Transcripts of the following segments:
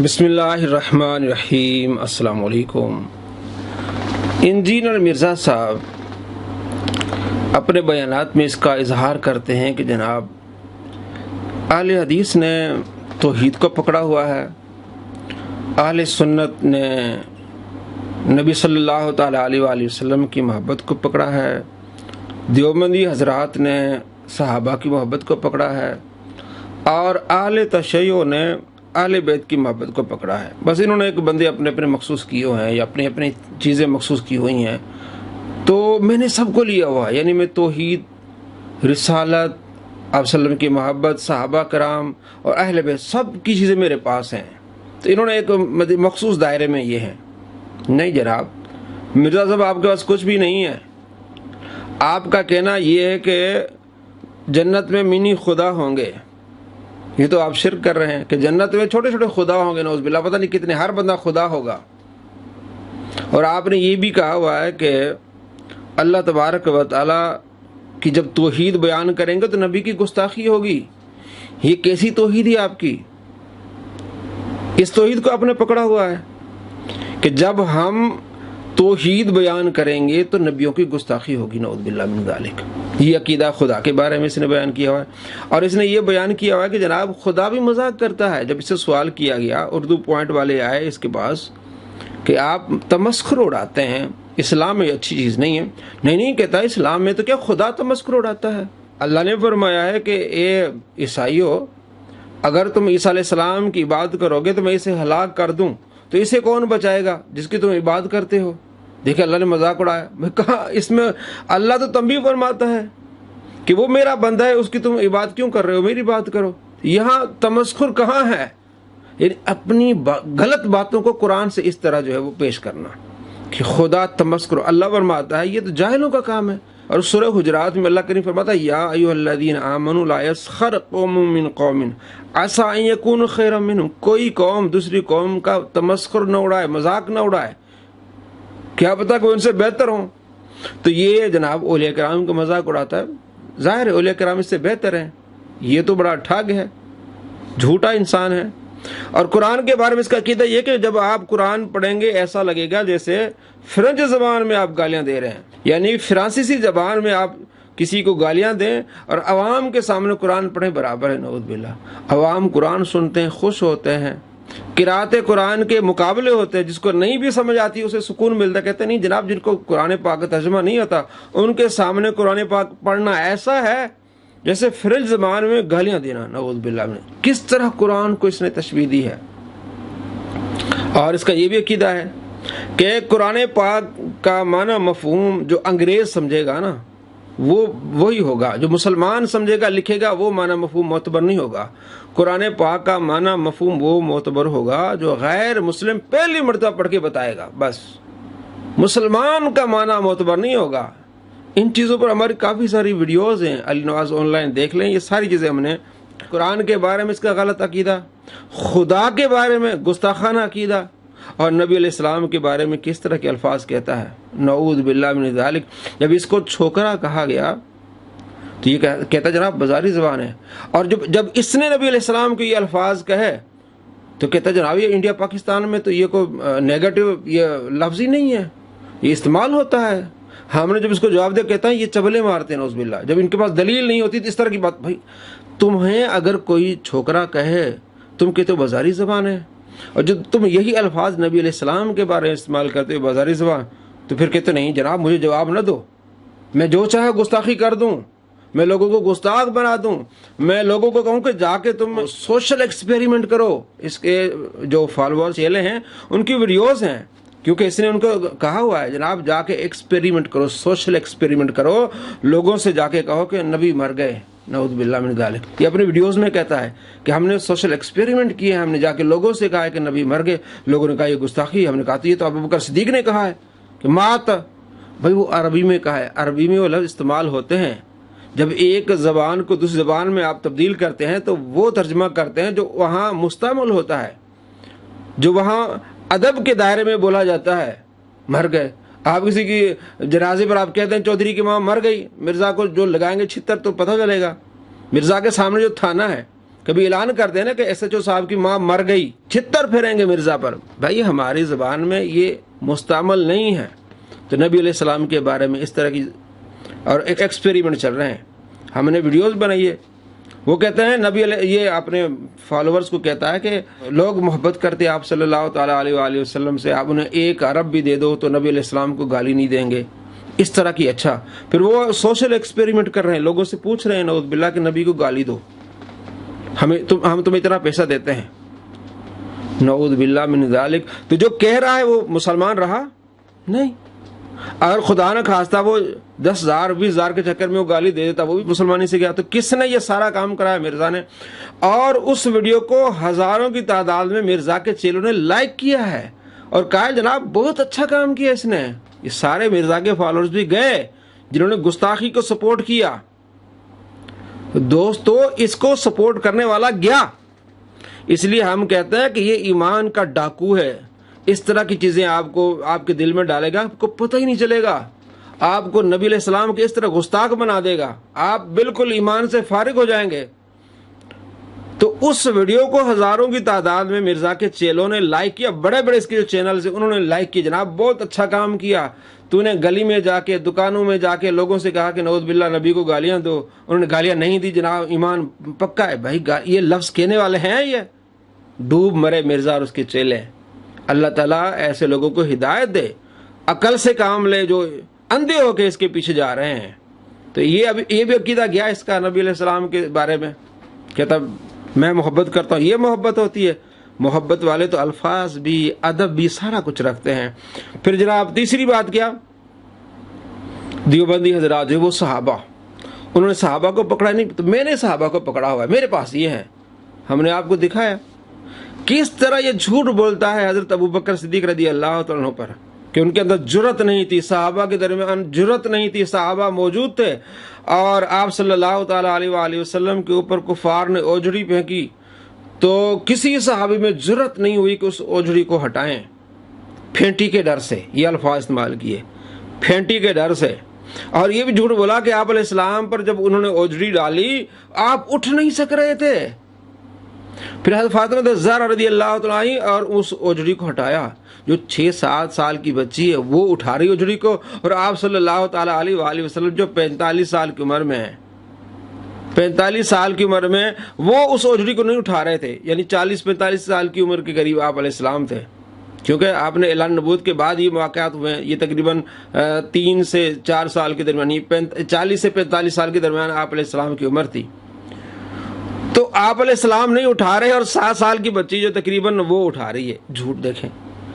بسم اللہ الرحمن الرحیم۔ السلام علیکم۔ انجینئر مرزا صاحب اپنے بیانات میں اس کا اظہار کرتے ہیں کہ جناب اہل حدیث نے توحید کو پکڑا ہوا ہے، اہل سنت نے نبی صلی اللہ تعالیٰ علیہ وآلہ وسلم کی محبت کو پکڑا ہے، دیوبندی حضرات نے صحابہ کی محبت کو پکڑا ہے، اور اہل تشیع نے اہل بیت کی محبت کو پکڑا ہے۔ بس انہوں نے ایک بندے اپنے اپنے مخصوص کیے ہوئے ہیں یا اپنی اپنی چیزیں مخصوص کی ہوئی ہیں، تو میں نے سب کو لیا ہوا ہے، یعنی میں توحید، رسالت، آپ صلی اللہ علیہ وسلم کی محبت، صحابہ کرام اور اہل بیت سب کی چیزیں میرے پاس ہیں۔ تو انہوں نے ایک مخصوص دائرے میں یہ ہیں۔ نہیں جناب، مرزا صاحب آپ کے پاس کچھ بھی نہیں ہے۔ آپ کا کہنا یہ ہے کہ جنت میں منی خدا ہوں گے، یہ تو آپ شرک کر رہے ہیں کہ جنت میں چھوٹے چھوٹے خدا ہوں گے، نعوذ باللہ، پتہ نہیں کتنے، ہر بندہ خدا ہوگا۔ اور آپ نے یہ بھی کہا ہوا ہے کہ اللہ تبارک و تعالیٰ کی جب توحید بیان کریں گے تو نبی کی گستاخی ہوگی۔ یہ کیسی توحید ہے آپ کی؟ اس توحید کو آپ نے پکڑا ہوا ہے کہ جب ہم توحید بیان کریں گے تو نبیوں کی گستاخی ہوگی، نعوذ باللہ من ذالک۔ یہ عقیدہ خدا کے بارے میں اس نے بیان کیا ہوا ہے، اور اس نے یہ بیان کیا ہوا ہے کہ جناب خدا بھی مذاق کرتا ہے۔ جب اس سے سوال کیا گیا، اردو پوائنٹ والے آئے اس کے پاس کہ آپ تمسخر اڑاتے ہیں، اسلام میں اچھی چیز نہیں ہے۔ نہیں کہتا اسلام میں تو کیا خدا تمسخر اڑاتا ہے؟ اللہ نے فرمایا ہے کہ اے عیسائیو، اگر تم عیسیٰ علیہ السلام کی عبادت کرو گے تو میں اسے ہلاک کر دوں، تو اسے کون بچائے گا جس کی تم عبادت کرتے ہو؟ دیکھیں اللہ نے مذاق اڑایا۔ میں کہا اس میں اللہ تو تنبیہ فرماتا ہے کہ وہ میرا بندہ ہے، اس کی تم عبادت کیوں کر رہے ہو؟ میری بات کرو۔ یہاں تمسخر کہاں ہے؟ یعنی اپنی غلط باتوں کو قرآن سے اس طرح جو ہے وہ پیش کرنا کہ خدا تمسخر، اللہ فرماتا ہے یہ تو جاہلوں کا کام ہے۔ اور سورہ حجرات میں اللہ کریم فرماتا ہے یا ایھا الذین آمنوا لا یسخر قوم من قوم عسى ان یکونوا خیرا منهم۔ کوئی قوم دوسری قوم کا تمسخر نہ اڑائے، مذاق نہ اڑائے، کیا پتا کہ ان سے بہتر ہوں۔ تو یہ جناب اولیاء کرام کا مذاق اڑاتا ہے۔ ظاہر ہے اولیاء کرام اس سے بہتر ہیں، یہ تو بڑا ٹھگ ہے، جھوٹا انسان ہے۔ اور قرآن کے بارے میں اس کا عقیدہ یہ کہ جب آپ قرآن پڑھیں گے ایسا لگے گا جیسے فرنچ زبان میں آپ گالیاں دے رہے ہیں، یعنی فرانسیسی زبان میں آپ کسی کو گالیاں دیں اور عوام کے سامنے قرآن پڑھیں، برابر ہے، نعوذ باللہ۔ عوام قرآن سنتے ہیں، خوش ہوتے ہیں، قرأت قرآن کے مقابلے ہوتے ہیں، جس کو نہیں بھی سمجھ آتی اسے سکون ملتا ہے۔ کہتے ہیں نہیں جناب، جن کو قرآن پاک کا ترجمہ نہیں آتا ان کے سامنے قرآن پاک پڑھنا ایسا ہے جیسے فرنچ زبان میں گالیاں دینا، نعوذ باللہ۔ کس طرح قرآن کو اس نے تشبیہ دی ہے۔ اور اس کا یہ بھی عقیدہ ہے کہ قرآن پاک کا معنی مفہوم جو انگریز سمجھے گا نا وہ وہی ہوگا، جو مسلمان سمجھے گا لکھے گا وہ معنی مفہوم معتبر نہیں ہوگا۔ قرآن پاک کا معنی مفہوم وہ معتبر ہوگا جو غیر مسلم پہلی مرتبہ پڑھ کے بتائے گا، بس۔ مسلمان کا معنی معتبر نہیں ہوگا۔ ان چیزوں پر ہماری کافی ساری ویڈیوز ہیں، علی نواز آن لائن دیکھ لیں، یہ ساری چیزیں ہم نے قرآن کے بارے میں اس کا غلط عقیدہ، خدا کے بارے میں گستاخانہ عقیدہ، اور نبی علیہ السلام کے بارے میں کس طرح کے الفاظ کہتا ہے، نعوذ باللہ من ذالک۔ جب اس کو چھوکرا کہا گیا تو یہ کہتا جناب بازاری زبان ہے، اور جب اس نے نبی علیہ السلام کو یہ الفاظ کہے تو کہتا جناب یہ انڈیا پاکستان میں تو یہ کوئی نیگیٹو یہ لفظ ہی نہیں ہے، یہ استعمال ہوتا ہے۔ ہم نے جب اس کو جواب دیا کہتا ہے یہ چبلے مارتے ہیں، نعوذ باللہ۔ جب ان کے پاس دلیل نہیں ہوتی تو اس طرح کی بات، بھائی تمہیں اگر کوئی چھوکرا کہے تم کہتے ہو بازاری زبان ہے، اور جب تم یہی الفاظ نبی علیہ السلام کے بارے میں استعمال کرتے ہو بازاری زبان، تو پھر کہتے نہیں جناب مجھے جواب نہ دو، میں جو چاہے گستاخی کر دوں، میں لوگوں کو گستاخ بنا دوں، میں لوگوں کو کہوں کہ جا کے تم سوشل ایکسپیریمنٹ کرو۔ اس کے جو فالوور چیلے ہیں ان کی ویڈیوز ہیں، کیونکہ اس نے ان کو کہا ہوا ہے جناب جا کے ایکسپیریمنٹ کرو، سوشل ایکسپیریمنٹ کرو، لوگوں سے جا کے کہو کہ نبی مر گئے، نعوذ باللہ من ذالک۔ یہ اپنی ویڈیوز میں کہتا ہے کہ ہم نے سوشل ایکسپیریمنٹ کیے ہیں، ہم نے جا کے لوگوں سے کہا ہے کہ نبی مر گئے، لوگوں نے کہا یہ گستاخی ہے، ہم نے کہا یہ تو ابوبکر صدیق نے کہا ہے کہ مات، بھائی وہ عربی میں کہا ہے، عربی میں وہ لفظ استعمال ہوتے ہیں۔ جب ایک زبان کو دوسری زبان میں آپ تبدیل کرتے ہیں تو وہ ترجمہ کرتے ہیں جو وہاں مستعمل ہوتا ہے، جو وہاں ادب کے دائرے میں بولا جاتا ہے۔ مر گئے، آپ کسی کی جنازے پر آپ کہتے ہیں چودھری کی ماں مر گئی، مرزا کو جو لگائیں گے چھتر تو پتہ چلے گا۔ مرزا کے سامنے جو تھانہ ہے کبھی اعلان کر دینا کہ ایس ایچ او صاحب کی ماں مر گئی، چھتر پھیریں گے مرزا پر. بھائی ہماری زبان میں یہ مستعمل نہیں ہے. تو نبی علیہ السلام کے بارے میں اس طرح کی اور ایک ایکسپیریمنٹ چل رہے ہیں. ہم نے ویڈیوز بنائی ہے. وہ کہتے ہیں نبی علیہ، یہ اپنے فالوورز کو کہتا ہے کہ لوگ محبت کرتے آپ صلی اللہ تعالیٰ علیہ وآلہ وسلم سے، آپ انہیں 1 ارب بھی دے دو تو نبی علیہ السلام کو گالی نہیں دیں گے، اس طرح کی. اچھا پھر وہ سوشل ایکسپیریمنٹ کر رہے ہیں، لوگوں سے پوچھ رہے ہیں نعوذ باللہ کہ نبی کو گالی دو، ہم تمہیں اتنا پیسہ دیتے ہیں. نعوذ باللہ من ذالک. تو جو کہہ رہا ہے وہ مسلمان رہا نہیں. اگر خدا نہ خواستہ وہ 10,000 20,000 کے چکر میں وہ گالی دے دیتا، وہ بھی مسلمانی سے گیا. تو کس نے یہ سارا کام کرایا؟ مرزا نے. اور اس ویڈیو کو ہزاروں کی تعداد میں مرزا کے چیلوں نے لائک کیا ہے اور کہا جناب بہت اچھا کام کیا اس نے. یہ سارے مرزا کے فالوورز بھی گئے جنہوں نے گستاخی کو سپورٹ کیا. دوستو اس کو سپورٹ کرنے والا گیا. اس لیے ہم کہتے ہیں کہ یہ ایمان کا ڈاکو ہے. اس طرح کی چیزیں آپ کے دل میں ڈالے گا، آپ کو پتہ ہی نہیں چلے گا. آپ کو نبی علیہ السلام کے اس طرح گستاخ بنا دے گا، آپ بالکل ایمان سے فارغ ہو جائیں گے. تو اس ویڈیو کو ہزاروں کی تعداد میں مرزا کے چیلوں نے لائک کیا. بڑے بڑے اس کے جو چینلز ہیں انہوں نے لائک کیا، جناب بہت اچھا کام کیا، تو نے گلی میں جا کے دکانوں میں جا کے لوگوں سے کہا کہ نعوذ باللہ نبی کو گالیاں دو. انہوں نے گالیاں نہیں دی جناب، ایمان پکا ہے. بھائی یہ لفظ کہنے والے ہیں، یہ ڈوب مرے مرزا اور اس کے چیلے. اللہ تعالیٰ ایسے لوگوں کو ہدایت دے، عقل سے کام لے، جو اندھے ہو کے اس کے پیچھے جا رہے ہیں. تو یہ بھی عقیدہ گیا اس کا نبی علیہ السلام کے بارے میں، کہتا میں محبت کرتا ہوں. یہ محبت ہوتی ہے؟ محبت والے تو الفاظ بھی، ادب بھی، سارا کچھ رکھتے ہیں. پھر جناب تیسری بات کیا؟ دیوبندی حضرات جو وہ صحابہ، انہوں نے صحابہ کو پکڑا نہیں. تو میں نے صحابہ کو پکڑا ہوا ہے، میرے پاس یہ ہے. ہم نے آپ کو دکھایا کس طرح یہ جھوٹ بولتا ہے حضرت ابوبکر صدیق رضی اللہ عنہ پر کہ ان کے اندر جرت نہیں تھی، صحابہ کے درمیان جرت نہیں تھی. صحابہ موجود تھے اور آپ صلی اللہ تعالیٰ علیہ وآلہ وسلم کے اوپر کفار نے اوجڑی پھینکی تو کسی صحابی میں جرت نہیں ہوئی کہ اس اوجڑی کو ہٹائیں، پھینٹی کے ڈر سے. یہ الفاظ استعمال کیے، پھینٹی کے ڈر سے. اور یہ بھی جھوٹ بولا کہ آپ علیہ السلام پر جب انہوں نے اوجڑی ڈالی آپ اٹھ نہیں سک رہے تھے. پھر حضرت فاطمہ زہرا رضی اللہ تعالیٰ عنہ اور اس اوجڑی کو ہٹایا. جو 6-7 سال کی بچی ہے وہ اٹھا رہی اوجڑی کو، اور آپ صلی اللہ تعالیٰ علیہ وآلہ وسلم جو 45 سال کی عمر میں ہیں، 45 سال کی عمر میں وہ اس اوجڑی کو نہیں اٹھا رہے تھے. یعنی 40-45 سال کی عمر کے قریب آپ علیہ السلام تھے، کیونکہ آپ نے اعلان نبوت کے بعد یہ واقعات ہوئے ہیں. یہ تقریباً 3 سے 4 سال کے درمیان، 40 سے 45 سال کے درمیان آپ علیہ السلام کی عمر تھی. تو آپ علیہ السلام نہیں اٹھا رہے اور 7 سال کی بچی جو تقریباً وہ اٹھا رہی ہے. جھوٹ دیکھیں،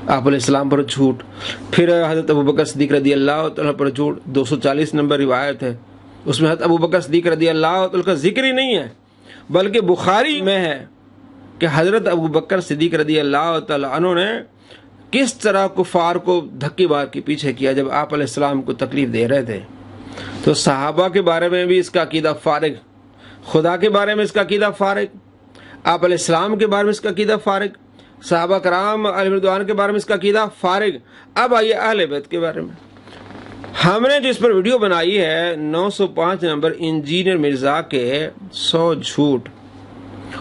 آپ علیہ السلام پر جھوٹ. پھر حضرت ابوبکر صدیق رضی اللہ تعالیٰ پر جھوٹ. 240 نمبر روایت ہے، اس میں حضرت ابوبکر صدیق رضی اللہ تعالیٰ کا ذکر ہی نہیں ہے، بلکہ بخاری میں ہے کہ حضرت ابوبکر صدیق رضی اللہ تعالیٰ عنہ نے کس طرح کفار کو دھکے مار کے پیچھے کیا جب آپ علیہ السلام کو تکلیف دے رہے تھے. تو صحابہ کے بارے میں بھی اس کا عقیدہ فارغ، خدا کے بارے میں اس کا عقیدہ فارغ، آپ علیہ السلام کے بارے میں اس کا عقیدہ فارغ، صحابہ کرام علیہ رضوان کے بارے میں اس کا عقیدہ فارغ. اب آئیے اہل بیت کے بارے میں. ہم نے جو اس پر ویڈیو بنائی ہے 905 نمبر انجینئر مرزا کے 100 جھوٹ.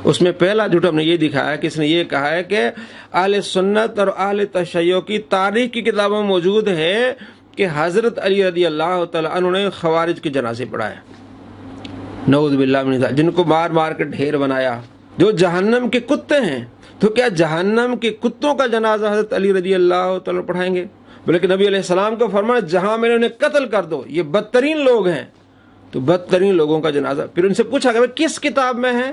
اس میں پہلا جھوٹ ہم نے یہ دکھایا کہ اس نے یہ کہا ہے کہ اہل سنت اور اہل تشیع کی تاریخ کی کتابوں میں موجود ہے کہ حضرت علی رضی اللہ تعالیٰ عنہ نے خوارج کے جنازے پڑھائے. نعوذ باللہ من ذالک، جن کو مار مار کے ڈھیر بنایا، جو جہنم کے کتے ہیں. تو کیا جہنم کے کتوں کا جنازہ حضرت علی رضی اللہ تعالیٰ پڑھائیں گے؟ بلکہ نبی علیہ السلام کو فرمایا جہاں میں نے انہیں قتل کر دو، یہ بدترین لوگ ہیں. تو بدترین لوگوں کا جنازہ. پھر ان سے پوچھا کہ کس کتاب میں ہے؟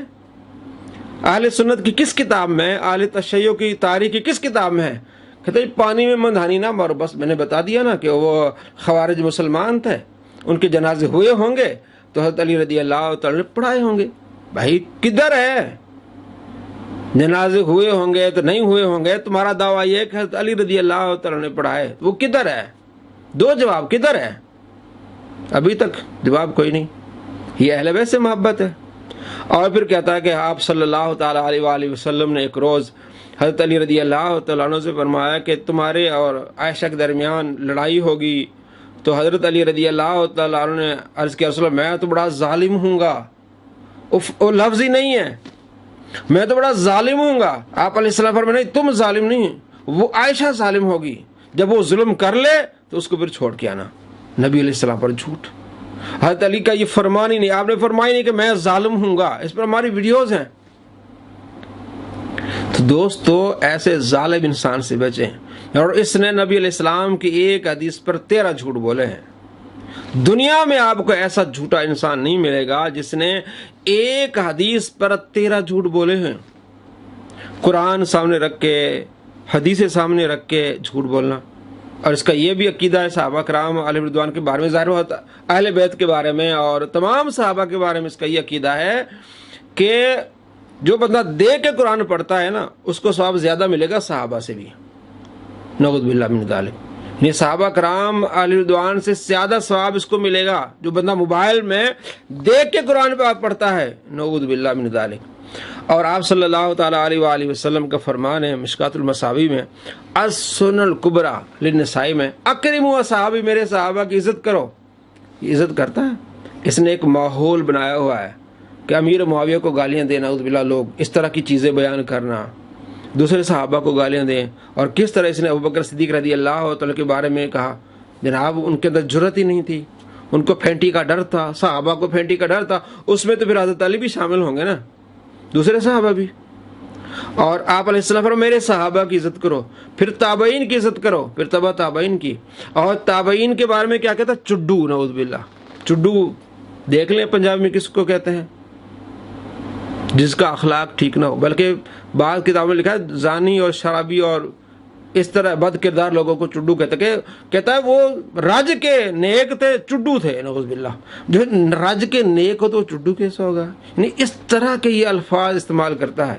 اہل سنت کی کس کتاب میں ہے؟ اہل تشیع کی تاریخ کی کس کتاب میں ہے؟ کہتے ہیں پانی میں مندھانی نہ مارو. بس میں نے بتا دیا نا کہ وہ خوارج مسلمان تھے، ان کے جنازے ہوئے ہوں گے تو حضرت علی رضی اللہ تعالیٰ نے پڑھائے ہوں گے. بھائی کدھر ہے؟ جنازے ہوئے ہوں گے تو نہیں ہوئے ہوں گے. تمہارا دعویٰ یہ ہے کہ حضرت علی رضی اللہ تعالیٰ نے پڑھائے، وہ کدھر ہے؟ دو جواب، کدھر ہے؟ ابھی تک جواب کوئی نہیں. یہ اہل بیت سے محبت ہے. اور پھر کہتا ہے کہ آپ صلی اللہ تعالیٰ علیہ وآلہ وسلم نے ایک روز حضرت علی رضی اللہ تعالیٰ عنہ سے فرمایا کہ تمہارے اور عائشہ کے درمیان لڑائی ہوگی. تو حضرت علی رضی اللہ تعالیٰ عنہ نے عرض کیا رسول اللہ میں تو بڑا ظالم ہوں گا. وہ لفظ ہی نہیں ہے. میں تو بڑا ظالم ہوں گا۔ آپ علیہ السلام فرمائے نہیں، تم ظالم نہیں، وہ عائشہ ظالم ہوگی، جب وہ ظلم کر لے تو اس کو پھر چھوڑ کے آنا۔ نبی علیہ السلام پر جھوٹ۔ حضرت علی کا یہ فرمان ہی نہیں، آپ نے فرمایا نہیں کہ میں ظالم ہوں گا، اس پر ہماری ویڈیوز ہیں۔ تو دوستو ایسے ظالم انسان سے بچیں۔ اور اس نے نبی علیہ السلام کی ایک حدیث پر 13 جھوٹ بولے ہیں۔ دنیا میں آپ کو ایسا جھوٹا انسان نہیں ملے گا جس نے ایک حدیث پر 13 جھوٹ بولے ہیں۔ قرآن سامنے رکھ کے، حدیث سامنے رکھ کے جھوٹ بولنا۔ اور اس کا یہ بھی عقیدہ ہے صحابہ کرام علیہ رضوان کے بارے میں، ظاہر ہوتا اہل بیت کے بارے میں اور تمام صحابہ کے بارے میں اس کا یہ عقیدہ ہے کہ جو بندہ دیکھ کے قرآن پڑھتا ہے نا، اس کو ثواب زیادہ ملے گا صحابہ سے بھی۔ نعوذ باللہ من ذالک، یہ صحابہ کرام علیہ رضوان سے زیادہ ثواب اس کو ملے گا جو بندہ موبائل میں دیکھ کے قرآن پہ پڑھتا ہے۔ نعوذ باللہ من ذالک۔ اور آپ صلی اللہ تعالیٰ علیہ وآلہ وسلم کا فرمان ہے مشکات المصابیح میں، السنن الکبریٰ للنسائی میں، اکرموا اصحابی، میرے صحابہ کی عزت کرو۔ یہ عزت کرتا ہے؟ اس نے ایک ماحول بنایا ہوا ہے کہ امیر معاویہ کو گالیاں دینا، نعوذ باللہ، لوگ اس طرح کی چیزیں بیان کرنا، دوسرے صحابہ کو گالیاں دیں۔ اور کس طرح اس نے ابوبکر صدیق رضی اللہ تعالیٰ کے بارے میں کہا، جناب ان کے اندر جرأت ہی نہیں تھی، ان کو پھینٹی کا ڈر تھا، صحابہ کو پھینٹی کا ڈر تھا۔ اس میں تو پھر حضرت علی بھی شامل ہوں گے نا، دوسرے صحابہ بھی۔ اور آپ علیہ السلام فرمایا میرے صحابہ کی عزت کرو، پھر تابعین کی عزت کرو، پھر تبع تابعین کی۔ اور تابعین کے بارے میں کیا کہتا ہے؟ چڈو، نعوذ باللہ۔ چڈو دیکھ لیں پنجاب میں کس کو کہتے ہیں؟ جس کا اخلاق ٹھیک نہ ہو، بلکہ بعض کتابوں میں لکھا ہے زانی اور شرابی اور اس طرح بد کردار لوگوں کو چڈو کہتا ہے وہ رج کے نیک تھے، چڈو تھے، نعوذ باللہ۔ جو رج کے نیک ہو تو وہ چڈو کیسا ہوگا؟ یعنی اس طرح کے یہ الفاظ استعمال کرتا ہے۔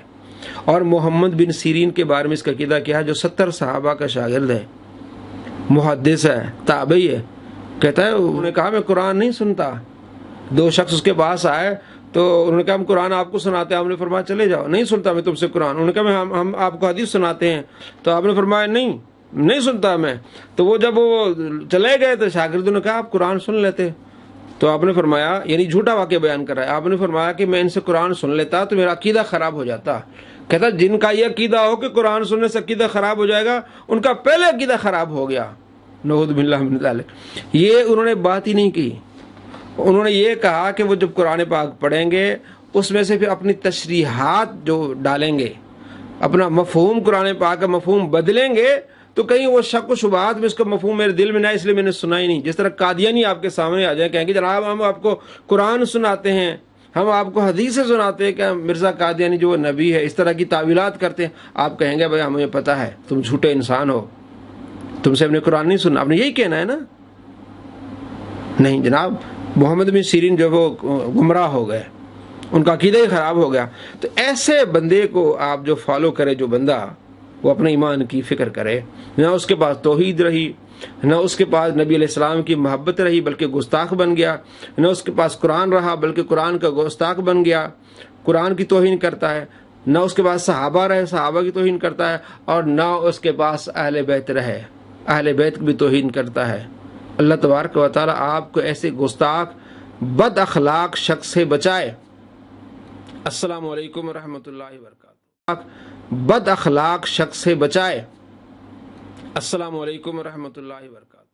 اور محمد بن سیرین کے بارے میں اس کا عقیدہ کیا ہے، جو 70 صحابہ کا شاگرد ہے، محدث ہے، تابعی ہے، کہتا ہے انہوں نے کہا میں قرآن نہیں سنتا۔ 2 شخص اس کے پاس آئے تو انہوں نے کہا ہم قرآن آپ کو سناتے ہیں۔ آپ نے فرمایا چلے جاؤ، نہیں سنتا میں تم سے قرآن۔ انہوں نے کہا ہم آپ کو حدیث سناتے ہیں۔ تو آپ نے فرمایا نہیں سنتا میں۔ تو وہ جب وہ چلے گئے تو شاگردوں نے کہا آپ قرآن سن لیتے۔ تو آپ نے فرمایا، یعنی جھوٹا واقعہ بیان کر رہا ہے، آپ نے فرمایا کہ میں ان سے قرآن سن لیتا تو میرا عقیدہ خراب ہو جاتا۔ کہتا جن کا یہ عقیدہ ہو کہ قرآن سننے سے عقیدہ خراب ہو جائے گا، ان کا پہلے عقیدہ خراب ہو گیا۔ نعوذ باللہ من ذالک۔ یہ انہوں نے بات ہی نہیں کی۔ انہوں نے یہ کہا کہ وہ جب قرآن پاک پڑھیں گے اس میں سے پھر اپنی تشریحات جو ڈالیں گے، اپنا مفہوم، قرآن پاک کا مفہوم بدلیں گے، تو کہیں وہ شک و شبہات میں اس کا مفہوم میرے دل میں نہ، اس لیے میں نے سنا ہی نہیں۔ جس طرح قادیانی آپ کے سامنے آ جائیں، کہیں گے جناب ہم آپ کو قرآن سناتے ہیں، ہم آپ کو حدیثیں سناتے ہیں کہ مرزا قادیانی جو نبی ہے، اس طرح کی تعویلات کرتے ہیں۔ آپ کہیں گے بھائی ہمیں پتہ ہے تم جھوٹے انسان ہو، تم سے ہم نے قرآن نہیں سنا۔ آپ نے یہی کہنا ہے نا؟ نہیں جناب، محمد بن سیرین جو وہ گمراہ ہو گئے، ان کا عقیدہ ہی خراب ہو گیا۔ تو ایسے بندے کو آپ جو فالو کرے، جو بندہ وہ اپنے ایمان کی فکر کرے، نہ اس کے پاس توحید رہی، نہ اس کے پاس نبی علیہ السلام کی محبت رہی بلکہ گستاخ بن گیا، نہ اس کے پاس قرآن رہا بلکہ قرآن کا گستاخ بن گیا، قرآن کی توہین کرتا ہے، نہ اس کے پاس صحابہ رہے، صحابہ کی توہین کرتا ہے، اور نہ اس کے پاس اہل بیت رہے، اہل بیت کی بھی توہین کرتا ہے۔ اللہ تبارک و تعالی آپ کو ایسے گستاخ بد اخلاق شخص سے بچائے۔ السلام علیکم ورحمۃ اللہ وبرکاتہ۔ بد اخلاق شخص سے بچائے۔ السلام علیکم ورحمۃ اللہ وبرکاتہ۔